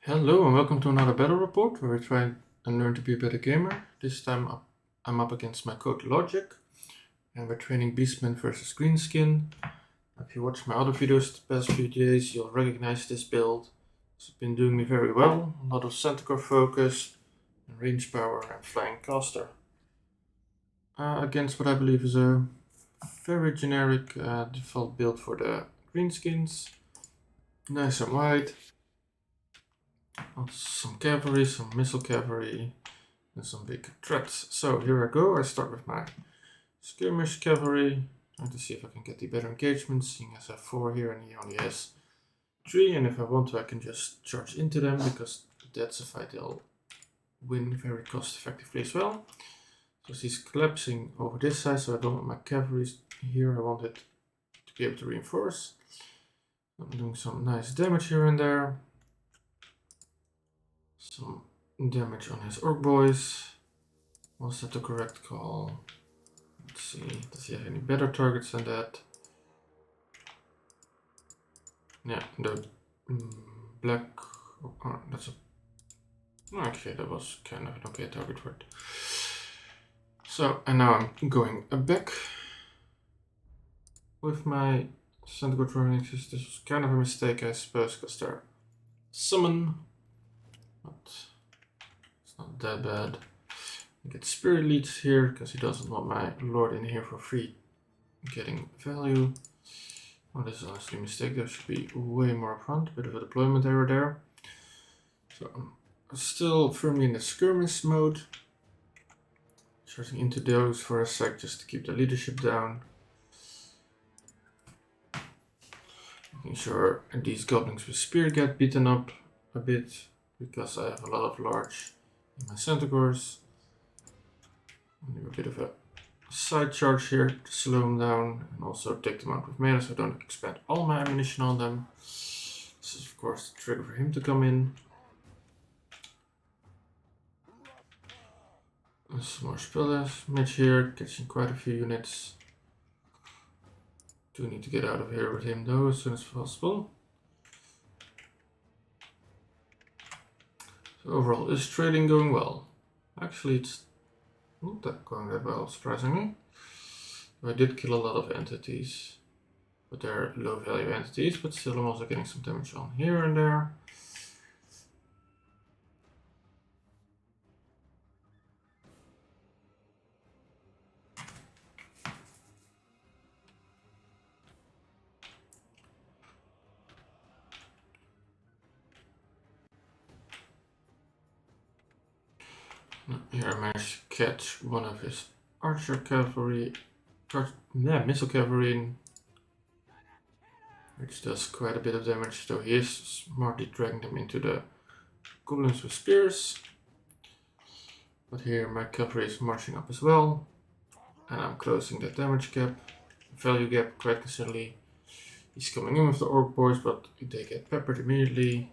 Hello and welcome to another battle report where we try and learn to be a better gamer. This time I'm up against my code Logic and we're training Beastmen versus Greenskin. If you watch my other videos the past few days, you'll recognize this build. It's been doing me very well. A lot of centaur focus, and range power and flying caster. Against what I believe is a very generic default build for the Greenskins. Nice and wide. Some cavalry, some missile cavalry, and some big threats. So here I go. I start with my skirmish cavalry, trying to see if I can get the better engagement, seeing as I have 4 here and he only has 3. And if I want to, I can just charge into them, because that's a fight they'll win very cost effectively as well. So he's collapsing over this side, so I don't want my cavalry here. I want it to be able to reinforce. I'm doing some nice damage here and there. Some damage on his orc boys. Was that the correct call? Let's see, does he have any better targets than that? Yeah, the black... Oh, that's a... Okay, that was kind of an okay target for it. So, and now I'm going back with my centaur drawing. This was kind of a mistake, I suppose, because they're summon. But it's not that bad. I get spirit leads here because he doesn't want my lord in here for free getting value. Oh, this is honestly a mistake. There should be way more upfront. Bit of a deployment error there. So I'm still firmly in the skirmish mode. Charging into those for a sec just to keep the leadership down. Making sure these goblins with spear get beaten up a bit, because I have a lot of large in my centaurs. I'll do a bit of a side charge here to slow them down and also take them out with melee so I don't expend all my ammunition on them. This is of course the trigger for him to come in. Some more spell damage here, catching quite a few units. Do need to get out of here with him though as soon as possible. So overall, is trading going well? Actually, it's not that going that well, surprisingly. I did kill a lot of entities, but they're low value entities, but still I'm also getting some damage on here and there. Here I managed to catch one of his archer cavalry, missile cavalry, which does quite a bit of damage, though he is smartly dragging them into the goblins with spears. But here my cavalry is marching up as well, and I'm closing the damage gap, value gap quite considerably. He's coming in with the orc boys, but they get peppered immediately.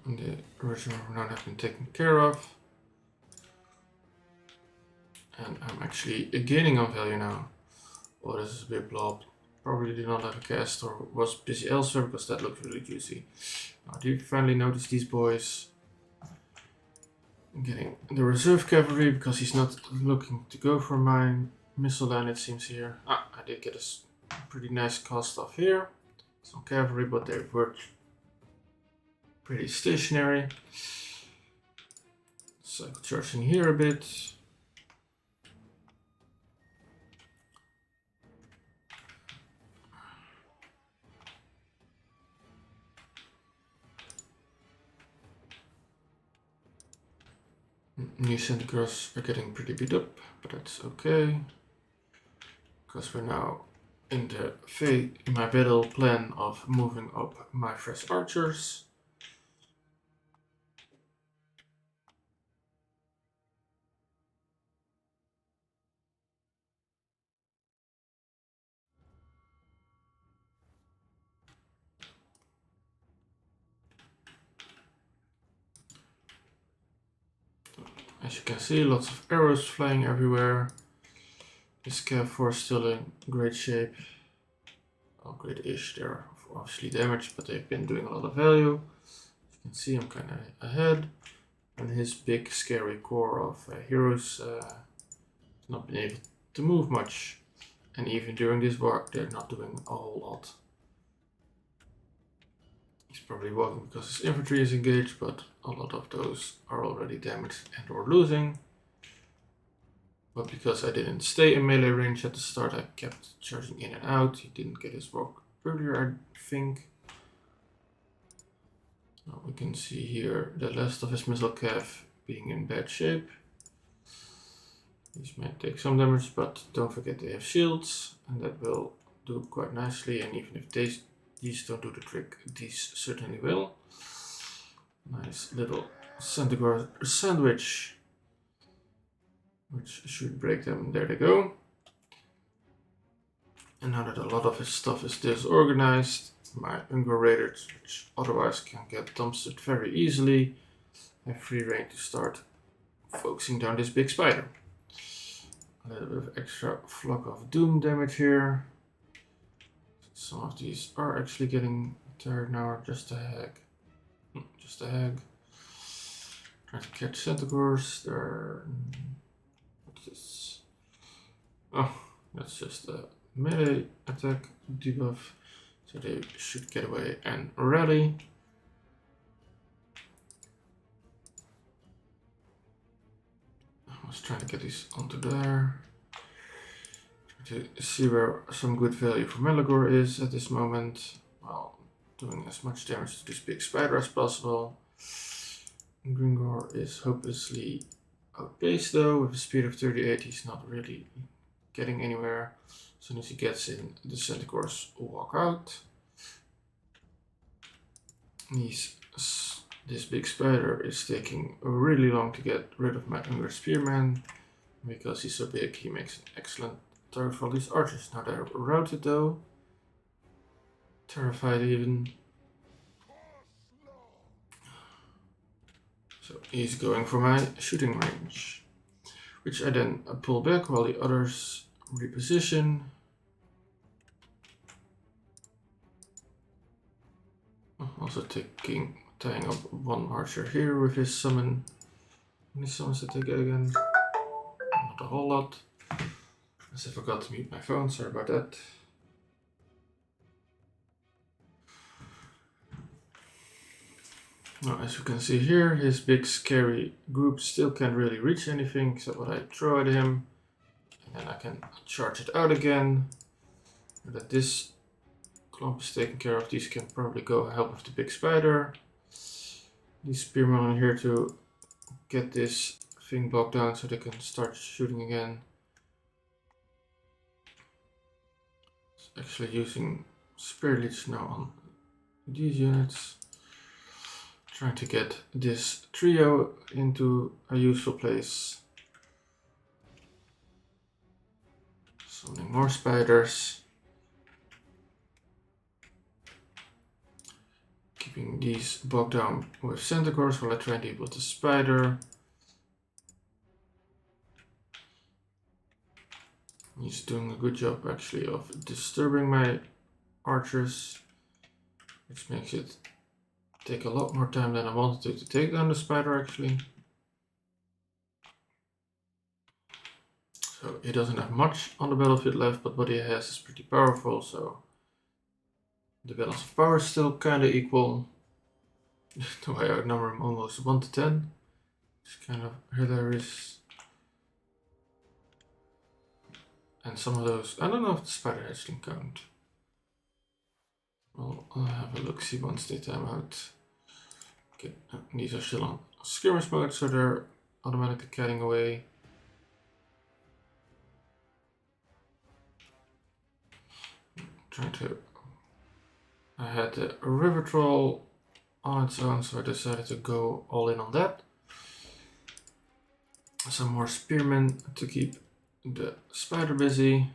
And the original renown have been taken care of. And I'm actually gaining on value now. Oh, this is a big blob. Probably did not have a cast or was busy elsewhere because that looked really juicy. Now, do you finally notice these boys? I'm getting the reserve cavalry because he's not looking to go for my missile line, it seems here. I did get a pretty nice cost off here. Some cavalry, but they were pretty stationary. Cycle charging here a bit. New centaurs are getting pretty beat up, but that's okay, because we're now in my battle plan of moving up my fresh archers. As you can see, lots of arrows flying everywhere. This cav force still in great shape. Oh, upgrade-ish. They're obviously damaged, but they've been doing a lot of value. As you can see, I'm kind of ahead. And his big, scary core of heroes has not been able to move much. And even during this war, they're not doing a whole lot. He's probably walking because his infantry is engaged, but a lot of those are already damaged and or losing. But because I didn't stay in melee range at the start, I kept charging in and out. He didn't get his walk earlier, I think. Now we can see here the last of his missile cav being in bad shape. These might take some damage, but don't forget they have shields, and that will do quite nicely. And even if these don't do the trick, these certainly will. Nice little centigrade sandwich, which should break them. There they go. And now that a lot of his stuff is disorganized, my Ungor Raiders, which otherwise can get dumpstered very easily, have free reign to start focusing down this big spider. A little bit of extra Flock of Doom damage here. Some of these are actually getting tired now, just a hag. Just a hag. Trying to catch Centaurs. They're... What's this? Oh, that's just a melee attack debuff. So they should get away and rally. I was trying to get these onto there. Trying to see where some good value for Melagor is at this moment. Well, doing as much damage to this big spider as possible. Gringor is hopelessly outpaced though. With a speed of 38, he's not really getting anywhere. As soon as he gets in, the Centaurs walk out. This big spider is taking really long to get rid of my Ungor Spearman. Because he's so big, he makes an excellent target for all these archers. Now they're routed though. Terrified even. So he's going for my shooting range, which I then pull back while the others reposition. Also tying up one archer here with his summon. How many summons did I get again? Not a whole lot. As I forgot to mute my phone, sorry about that. Now, as you can see here, his big scary group still can't really reach anything except what I throw at him. And then I can charge it out again. And that this clump is taken care of, these can probably go help with the big spider. These spearmen are here to get this thing blocked down so they can start shooting again. Actually using Spirit Leech now on these units. Trying to get this trio into a useful place. Summoning more spiders. Keeping these bogged down with Centaurs while I try and deal with the spider. He's doing a good job actually of disturbing my archers, which makes it take a lot more time than I wanted to take down the spider actually. So he doesn't have much on the battlefield left, but what he has is pretty powerful, so the balance of power is still kinda equal. Though I outnumber him almost 1 to 10. It's kind of hilarious. And some of those, I don't know if the spider heads can count. Well, I'll have a look, see once they time out. Okay, these are still on skirmish mode, so they're automatically cutting away. Trying to... I had the river troll on its own, so I decided to go all in on that. Some more spearmen to keep the spider busy.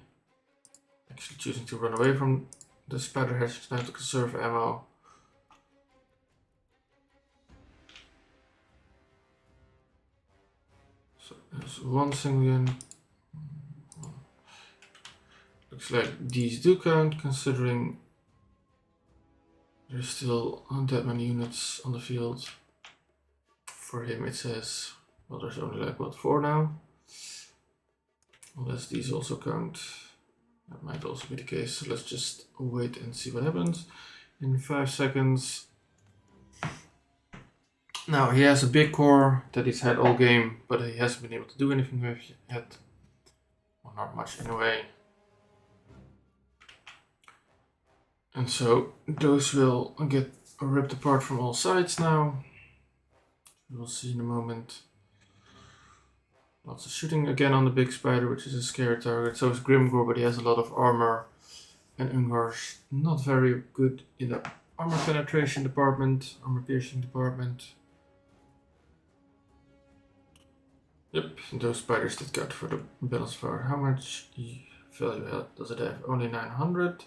Actually choosing to run away from the spider heads now to conserve ammo. So there's one single unit. Looks like these do count, considering There's still not that many units on the field. For him it says, well, there's only like, what, 4 now? Unless these also count. That might also be the case. So let's just wait and see what happens in 5 seconds. Now he has a big core that he's had all game, but he hasn't been able to do anything with yet. Well, not much anyway. And so those will get ripped apart from all sides now. We'll see in a moment. Lots of shooting again on the big spider, which is a scary target. So is Grimgor, but he has a lot of armor. And Ungar's not very good in the armor penetration department, armor piercing department. Yep, those spiders did cut for the balance power. How much value does it have? Only 900.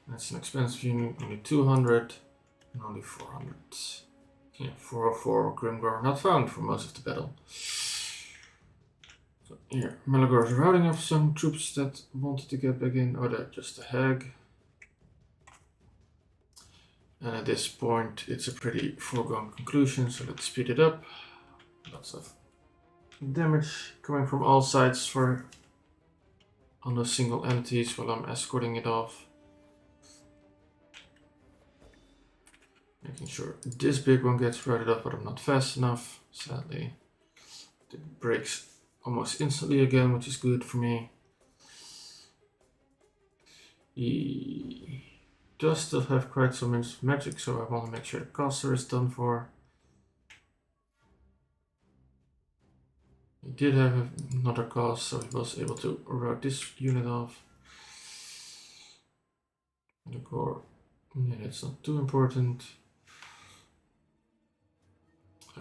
That's an expensive unit, only 200 and only 400. Yeah, 404 Grimgor not found for most of the battle. So here, Melagor is routing off some troops that wanted to get back in. Oh, that's just a hag. And at this point, it's a pretty foregone conclusion, so let's speed it up. Lots of damage coming from all sides on those single entities while I'm escorting it off. Making sure this big one gets routed up, but I'm not fast enough, sadly. It breaks almost instantly again, which is good for me. He does still have quite some magic, so I want to make sure the caster is done for. He did have another cast, so he was able to route this unit off. The core, yeah, it's not too important.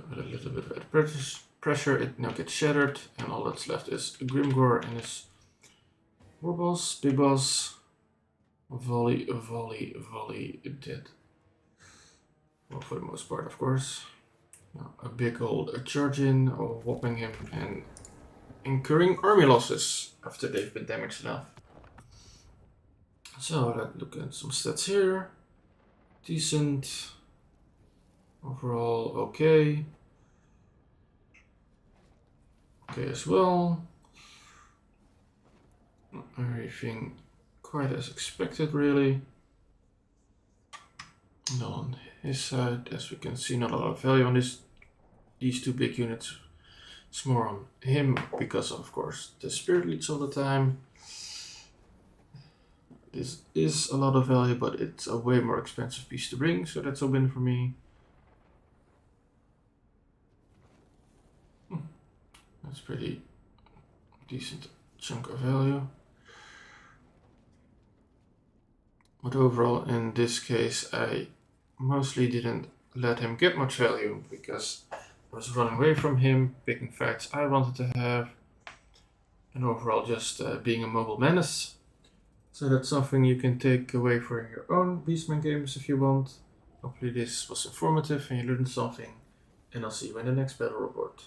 With a little bit of added pressure, it now gets shattered, and all that's left is Grimgor and his war boss, big boss. Volley, dead. Well, for the most part, of course. Now, a big old charge in, whopping him and incurring army losses after they've been damaged enough. So let's look at some stats here. Decent. Overall, okay. Okay as well. Not everything quite as expected, really. And on his side, as we can see, not a lot of value on these two big units. It's more on him because, of course, the spirit leads all the time. This is a lot of value, but it's a way more expensive piece to bring, so that's a win for me. That's pretty decent chunk of value. But overall, in this case, I mostly didn't let him get much value because I was running away from him, picking fights I wanted to have, and overall just being a mobile menace. So that's something you can take away for your own Beastmen games if you want. Hopefully this was informative and you learned something, and I'll see you in the next battle report.